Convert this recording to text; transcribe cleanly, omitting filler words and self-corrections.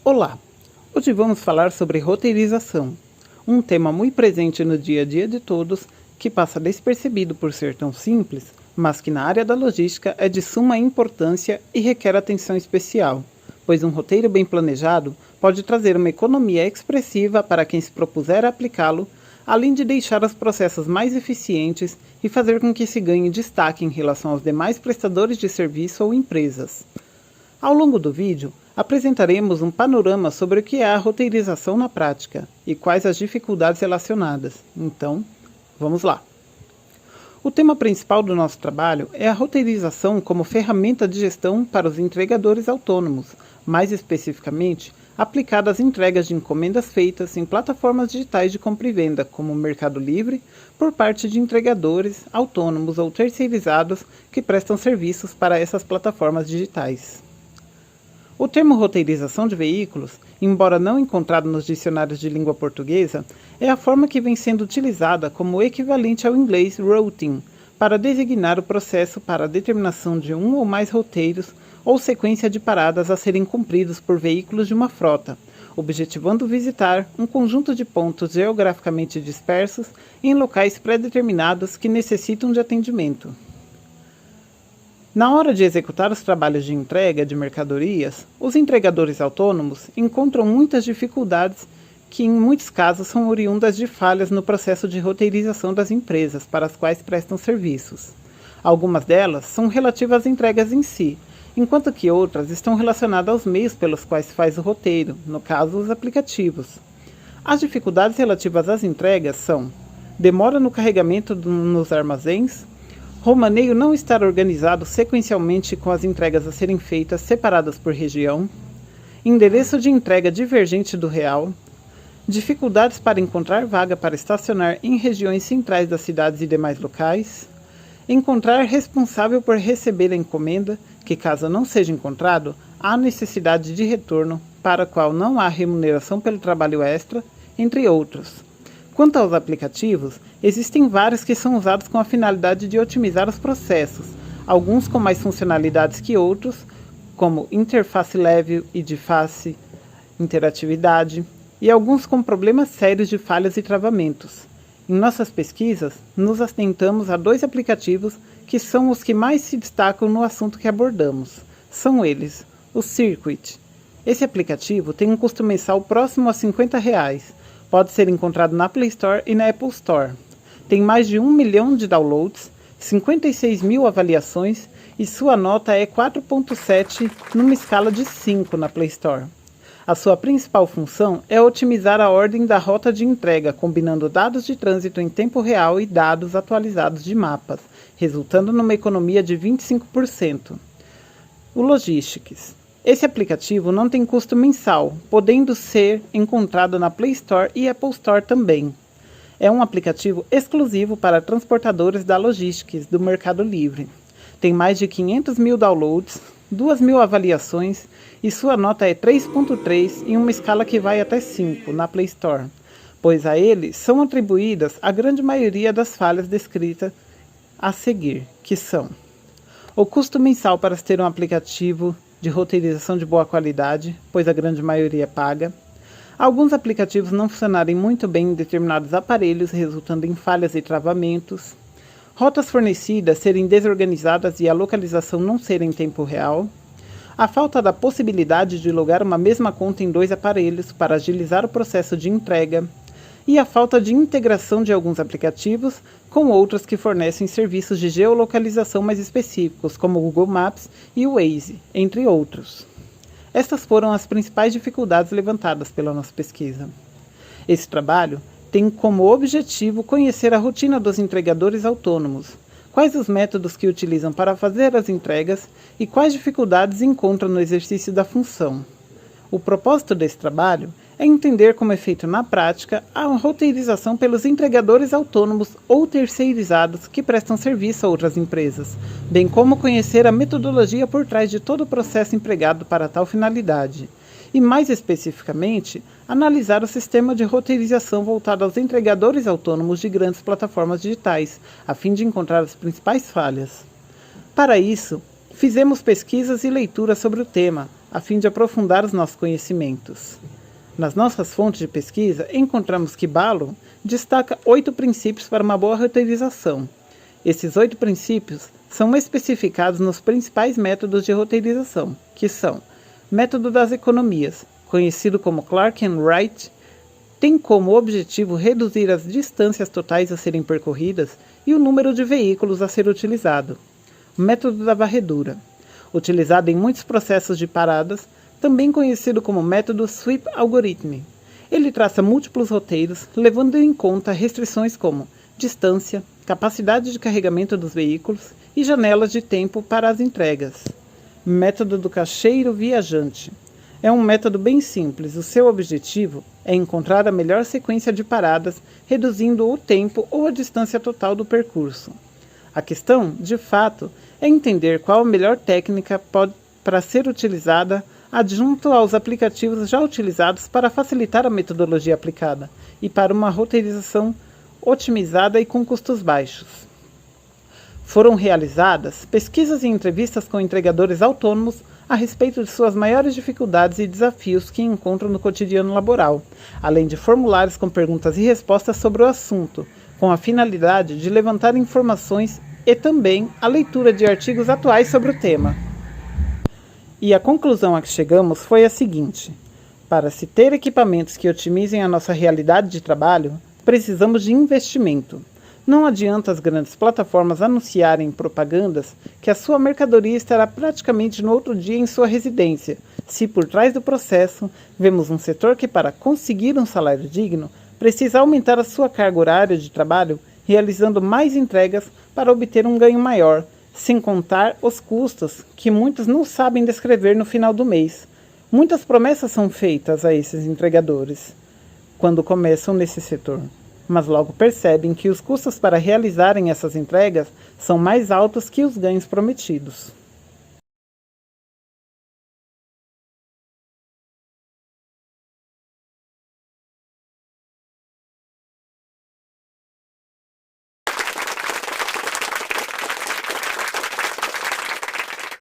Olá! Hoje vamos falar sobre roteirização, um tema muito presente no dia a dia de todos, que passa despercebido por ser tão simples, mas que na área da logística é de suma importância e requer atenção especial, pois um roteiro bem planejado pode trazer uma economia expressiva para quem se propuser a aplicá-lo, além de deixar os processos mais eficientes e fazer com que se ganhe destaque em relação aos demais prestadores de serviço ou empresas. Ao longo do vídeo, apresentaremos um panorama sobre o que é a roteirização na prática e quais as dificuldades relacionadas. Então, vamos lá! O tema principal do nosso trabalho é a roteirização como ferramenta de gestão para os entregadores autônomos, mais especificamente, aplicada às entregas de encomendas feitas em plataformas digitais de compra e venda, como o Mercado Livre, por parte de entregadores autônomos ou terceirizados que prestam serviços para essas plataformas digitais. O termo roteirização de veículos, embora não encontrado nos dicionários de língua portuguesa, é a forma que vem sendo utilizada como equivalente ao inglês routing, para designar o processo para a determinação de um ou mais roteiros ou sequência de paradas a serem cumpridos por veículos de uma frota, objetivando visitar um conjunto de pontos geograficamente dispersos em locais pré-determinados que necessitam de atendimento. Na hora de executar os trabalhos de entrega de mercadorias, os entregadores autônomos encontram muitas dificuldades que, em muitos casos, são oriundas de falhas no processo de roteirização das empresas para as quais prestam serviços. Algumas delas são relativas às entregas em si, enquanto que outras estão relacionadas aos meios pelos quais se faz o roteiro, no caso, os aplicativos. As dificuldades relativas às entregas são demora no carregamento nos armazéns, romaneio não estar organizado sequencialmente com as entregas a serem feitas separadas por região, endereço de entrega divergente do real, dificuldades para encontrar vaga para estacionar em regiões centrais das cidades e demais locais, encontrar responsável por receber a encomenda, que caso não seja encontrado, há necessidade de retorno, para a qual não há remuneração pelo trabalho extra, entre outros. Quanto aos aplicativos, existem vários que são usados com a finalidade de otimizar os processos, alguns com mais funcionalidades que outros, como interface leve e de face, interatividade, e alguns com problemas sérios de falhas e travamentos. Em nossas pesquisas, nos atentamos a 2 aplicativos que são os que mais se destacam no assunto que abordamos. São eles, o Circuit. Esse aplicativo tem um custo mensal próximo a R$50. Pode ser encontrado na Play Store e na Apple Store. Tem mais de 1 milhão de downloads, 56 mil avaliações e sua nota é 4.7 numa escala de 5 na Play Store. A sua principal função é otimizar a ordem da rota de entrega, combinando dados de trânsito em tempo real e dados atualizados de mapas, resultando numa economia de 25%. O Logistics. Esse aplicativo não tem custo mensal, podendo ser encontrado na Play Store e Apple Store também. É um aplicativo exclusivo para transportadores da Logistics do Mercado Livre. Tem mais de 500 mil downloads, 2 mil avaliações e sua nota é 3.3 em uma escala que vai até 5 na Play Store, pois a ele são atribuídas a grande maioria das falhas descritas a seguir, que são o custo mensal para se ter um aplicativo de roteirização de boa qualidade, pois a grande maioria paga, alguns aplicativos não funcionarem muito bem em determinados aparelhos, resultando em falhas e travamentos, rotas fornecidas serem desorganizadas e a localização não ser em tempo real, a falta da possibilidade de logar uma mesma conta em 2 aparelhos para agilizar o processo de entrega, e a falta de integração de alguns aplicativos com outros que fornecem serviços de geolocalização mais específicos, como o Google Maps e o Waze, entre outros. Estas foram as principais dificuldades levantadas pela nossa pesquisa. Esse trabalho tem como objetivo conhecer a rotina dos entregadores autônomos, quais os métodos que utilizam para fazer as entregas e quais dificuldades encontram no exercício da função. O propósito desse trabalho é entender como é feito na prática a roteirização pelos entregadores autônomos ou terceirizados que prestam serviço a outras empresas, bem como conhecer a metodologia por trás de todo o processo empregado para tal finalidade, e mais especificamente, analisar o sistema de roteirização voltado aos entregadores autônomos de grandes plataformas digitais, a fim de encontrar as principais falhas. Para isso, fizemos pesquisas e leituras sobre o tema, a fim de aprofundar os nossos conhecimentos. Nas nossas fontes de pesquisa, encontramos que Ballo destaca 8 princípios para uma boa roteirização. Esses 8 princípios são especificados nos principais métodos de roteirização, que são: método das economias, conhecido como Clark and Wright, tem como objetivo reduzir as distâncias totais a serem percorridas e o número de veículos a ser utilizado. Método da varredura, utilizado em muitos processos de paradas, também conhecido como método Sweep Algorithm. Ele traça múltiplos roteiros, levando em conta restrições como distância, capacidade de carregamento dos veículos e janelas de tempo para as entregas. Método do caixeiro viajante. É um método bem simples. O seu objetivo é encontrar a melhor sequência de paradas, reduzindo o tempo ou a distância total do percurso. A questão, de fato, é entender qual a melhor técnica para ser utilizada adjunto aos aplicativos já utilizados para facilitar a metodologia aplicada e para uma roteirização otimizada e com custos baixos. Foram realizadas pesquisas e entrevistas com entregadores autônomos a respeito de suas maiores dificuldades e desafios que encontram no cotidiano laboral, além de formulários com perguntas e respostas sobre o assunto, com a finalidade de levantar informações e também a leitura de artigos atuais sobre o tema. E a conclusão a que chegamos foi a seguinte: para se ter equipamentos que otimizem a nossa realidade de trabalho, precisamos de investimento. Não adianta as grandes plataformas anunciarem propagandas que a sua mercadoria estará praticamente no outro dia em sua residência, se por trás do processo vemos um setor que, para conseguir um salário digno, precisa aumentar a sua carga horária de trabalho, realizando mais entregas para obter um ganho maior, sem contar os custos que muitos não sabem descrever no final do mês. Muitas promessas são feitas a esses entregadores quando começam nesse setor, mas logo percebem que os custos para realizarem essas entregas são mais altos que os ganhos prometidos.